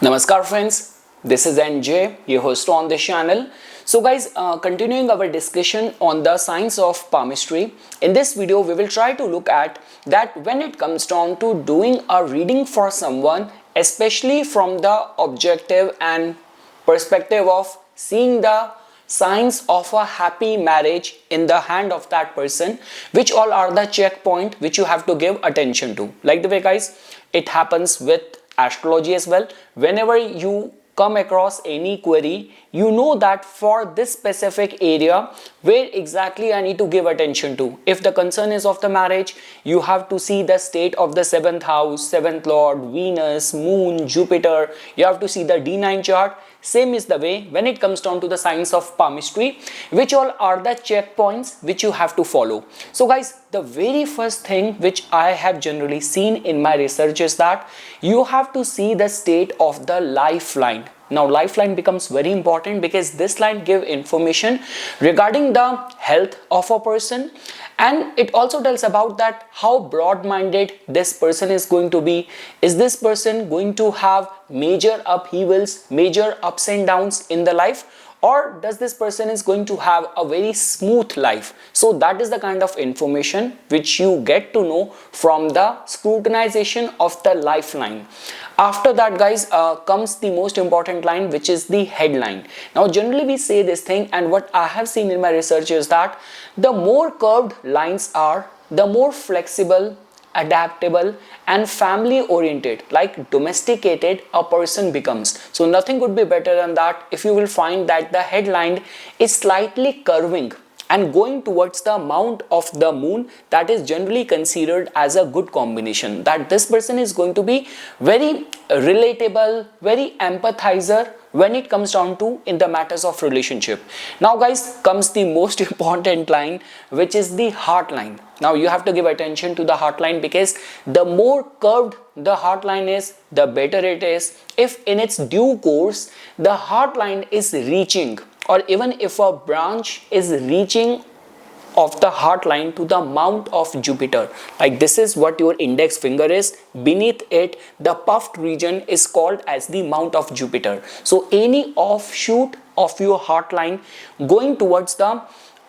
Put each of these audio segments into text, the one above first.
Namaskar friends, this is NJ, your host on this channel. So guys, continuing our discussion on the science of palmistry, in this video we will try to look at that when it comes down to doing a reading for someone, especially from the objective and perspective of seeing the signs of a happy marriage in the hand of that person, which all are the checkpoint which you have to give attention to. Like the way guys, it happens with astrology as well. Whenever you come across any query, you know that for this specific area where exactly I need to give attention to. If the concern is of the marriage, you have to see the state of the 7th house, 7th lord, Venus, moon, Jupiter. You have to see the D9 chart. Same is the way when it comes down to the science of palmistry, which all are the checkpoints which you have to follow. So guys, the very first thing which I have generally seen in my research is that you have to see the state of the lifeline. Now lifeline becomes very important because this line give information regarding the health of a person, and it also tells about that how broad-minded this person is going to be. Is this person going to have major upheavals, major ups and downs in the life, or does this person is going to have a very smooth life? So that is the kind of information which you get to know from the scrutinization of the lifeline. After that guys, comes the most important line, which is the headline. Now generally we say this thing, and what I have seen in my research is that the more curved lines are, the more flexible, adaptable and family oriented, like domesticated a person becomes. So nothing could be better than that if you will find that the headline is slightly curving and going towards the mount of the moon. That is generally considered as a good combination, that this person is going to be very relatable, very empathizer when it comes down to in the matters of relationship. Now guys, comes the most important line, which is the heart line. Now you have to give attention to the heart line because the more curved the heart line is, the better it is. If in its due course the heart line is reaching, or even if a branch is reaching of the heart line to the mount of Jupiter, like this is what your index finger is, beneath it the puffed region is called as the mount of Jupiter. So any offshoot of your heart line going towards the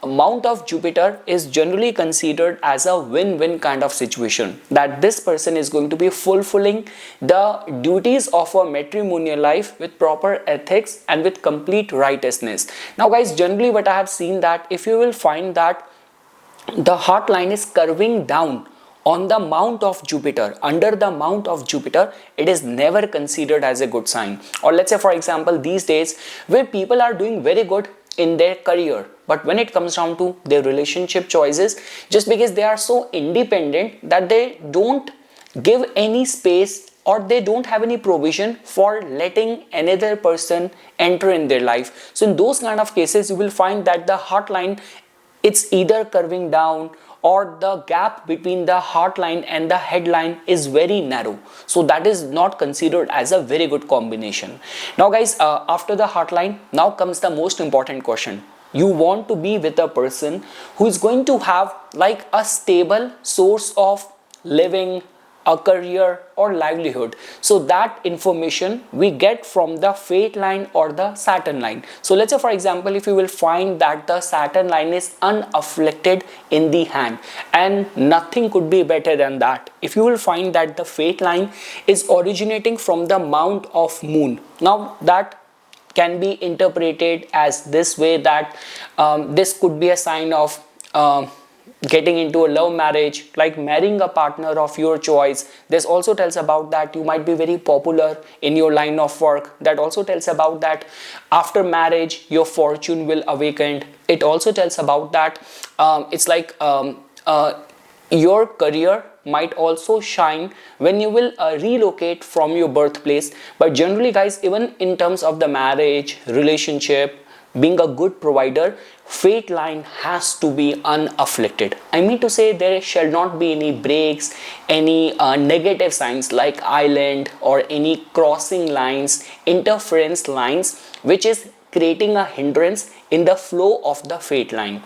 mount of Jupiter is generally considered as a win-win kind of situation, that this person is going to be fulfilling the duties of a matrimonial life with proper ethics and with complete righteousness. Now guys, generally what I have seen that if you will find that the heart line is curving down on the mount of Jupiter, under the mount of Jupiter, it is never considered as a good sign. Or let's say for example, these days where people are doing very good in their career, but when it comes down to their relationship choices, just because they are so independent that they don't give any space or they don't have any provision for letting another person enter in their life. So in those kind of cases, you will find that the heart line, it's either curving down or the gap between the heart line and the headline is very narrow. So that is not considered as a very good combination. Now guys, after the heart line, now comes the most important question. You want to be with a person who is going to have like a stable source of living, a career or livelihood. So that information we get from the fate line or the Saturn line. So let's say for example, if you will find that the Saturn line is unafflicted in the hand, and nothing could be better than that. If you will find that the fate line is originating from the mount of moon, now that can be interpreted as this way, that this could be a sign of getting into a love marriage, like marrying a partner of your choice. This also tells about that you might be very popular in your line of work. That also tells about that after marriage your fortune will awaken. It also tells about that it's like your career might also shine when you will relocate from your birthplace. But generally guys, even in terms of the marriage, relationship, being a good provider, fate line has to be unafflicted. I mean to say, there shall not be any breaks, any negative signs like island or any crossing lines, interference lines, which is creating a hindrance in the flow of the fate line.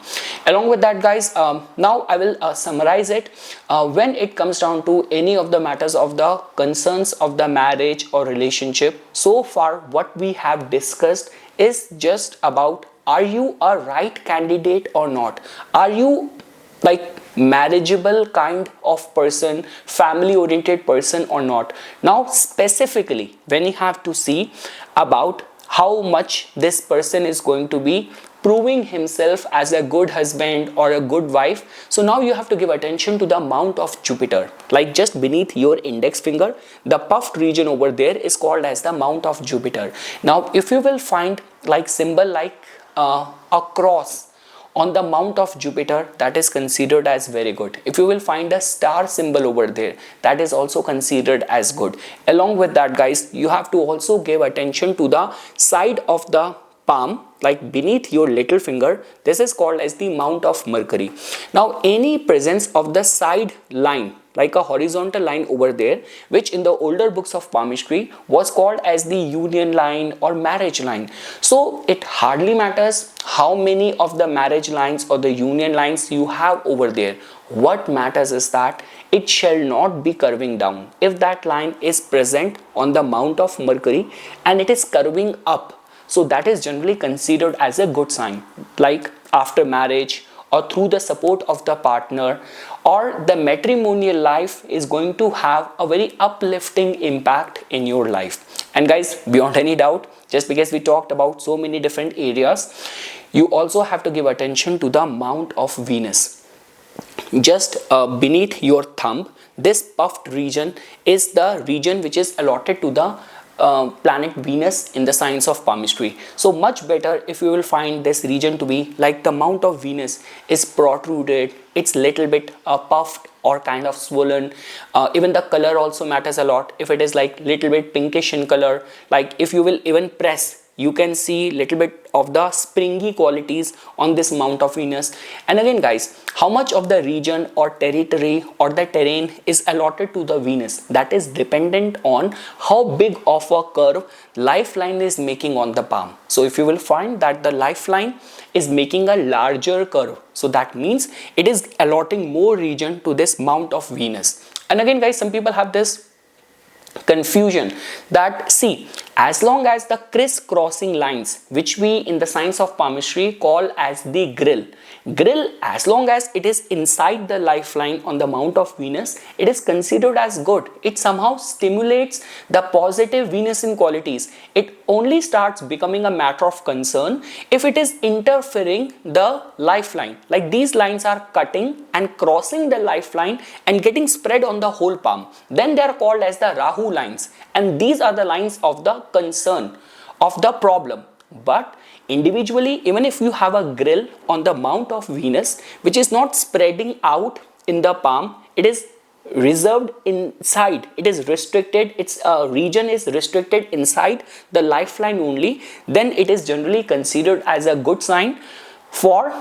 Along with that, guys, now I will summarize it. When it comes down to any of the matters of the concerns of the marriage or relationship, so far what we have discussed is just about, are you a right candidate or not? Are you like marriageable kind of person, family oriented person or not? Now specifically when you have to see about how much this person is going to be proving himself as a good husband or a good wife, so now you have to give attention to the mount of Jupiter. Like just beneath your index finger, the puffed region over there is called as the mount of Jupiter. Now if you will find like symbol like a cross on the mount of Jupiter, that is considered as very good. If you will find a star symbol over there, that is also considered as good. Along with that, guys, you have to also give attention to the side of the palm, like beneath your little finger. This is called as the mount of Mercury. Now any presence of the side line, like a horizontal line over there, which in the older books of palmistry was called as the union line or marriage line. So it hardly matters how many of the marriage lines or the union lines you have over there. What matters is that it shall not be curving down. If that line is present on the mount of Mercury and it is curving up, so that is generally considered as a good sign. Like after marriage or through the support of the partner, or the matrimonial life is going to have a very uplifting impact in your life. And guys, beyond any doubt, just because we talked about so many different areas, you also have to give attention to the mount of Venus. Just beneath your thumb, this puffed region is the region which is allotted to the planet Venus in the science of palmistry. So much better if you will find this region to be like the mount of Venus is protruded, it's little bit puffed or kind of swollen. Even the color also matters a lot. If it is like little bit pinkish in color, like if you will even press, you can see little bit of the springy qualities on this mount of Venus. And again, guys, how much of the region or territory or the terrain is allotted to the Venus, that is dependent on how big of a curve lifeline is making on the palm. So if you will find that the lifeline is making a larger curve, so that means it is allotting more region to this mount of Venus. And again, guys, some people have this confusion that, see, as long as the crisscrossing lines, which we in the science of palmistry call as the grill, as long as it is inside the lifeline on the mount of Venus, it is considered as good. It somehow stimulates the positive Venusian qualities. It only starts becoming a matter of concern if it is interfering the lifeline, like these lines are cutting and crossing the lifeline and getting spread on the whole palm, then they are called as the Rahu lines, and these are the lines of the concern, of the problem. But individually, even if you have a grill on the mount of Venus which is not spreading out in the palm, it is reserved inside, it is restricted, its region is restricted inside the lifeline only, then it is generally considered as a good sign for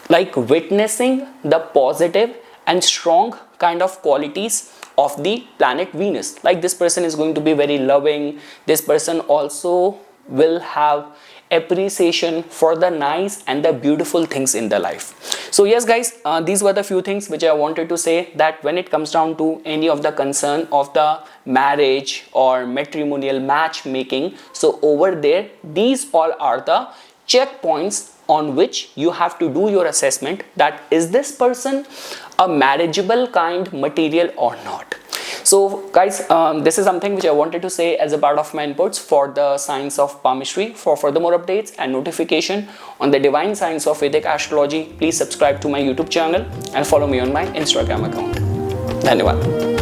like witnessing the positive and strong kind of qualities of the planet Venus. Like this person is going to be very loving, this person also will have appreciation for the nice and the beautiful things in the life. So yes, guys, these were the few things which I wanted to say, that when it comes down to any of the concern of the marriage or matrimonial matchmaking, so over there these all are the checkpoints on which you have to do your assessment, that is this person a marriageable kind material or not. So guys, this is something which I wanted to say as a part of my inputs for the science of palmistry. For further updates and notification on the divine science of Vedic astrology, please subscribe to my YouTube channel and follow me on my Instagram account. Dhanyawad.